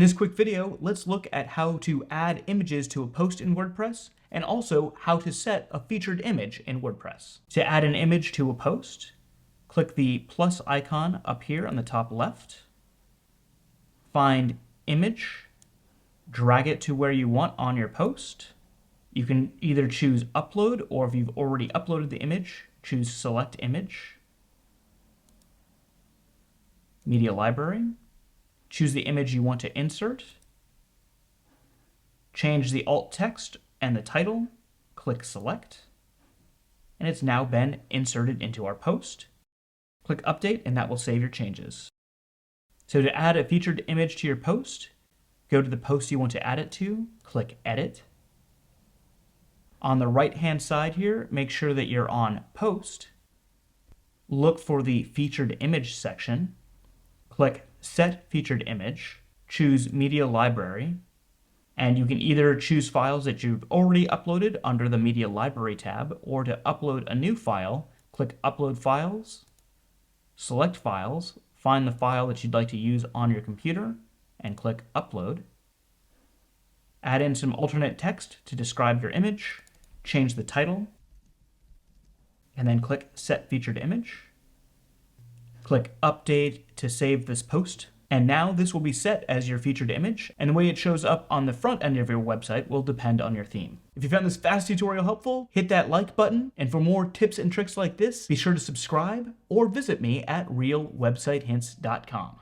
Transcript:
this quick video, let's look at how to add images to a post in WordPress and also how to set a featured image in WordPress. To add an image to a post, click the plus icon up here on the top left, find Image, drag it to where you want on your post. You can either choose Upload, or if you've already uploaded the image, choose Select Image. Media Library. Choose the image you want to insert. Change the alt text and the title. Click Select. And it's now been inserted into our post. Click Update, and that will save your changes. So to add a featured image to your post, go to the post you want to add it to, click Edit. On the right-hand side here, make sure that you're on Post. Look for the Featured Image section. Click Set Featured Image. Choose Media Library. And you can either choose files that you've already uploaded under the Media Library tab, or to upload a new file, click Upload Files, select Files, find the file that you'd like to use on your computer, and click Upload. Add in some alternate text to describe your image, change the title, and then click Set Featured Image. Click Update to save this post. And now this will be set as your featured image, and the way it shows up on the front end of your website will depend on your theme. If you found this fast tutorial helpful, hit that like button, and for more tips and tricks like this, be sure to subscribe or visit me at realwebsitehints.com.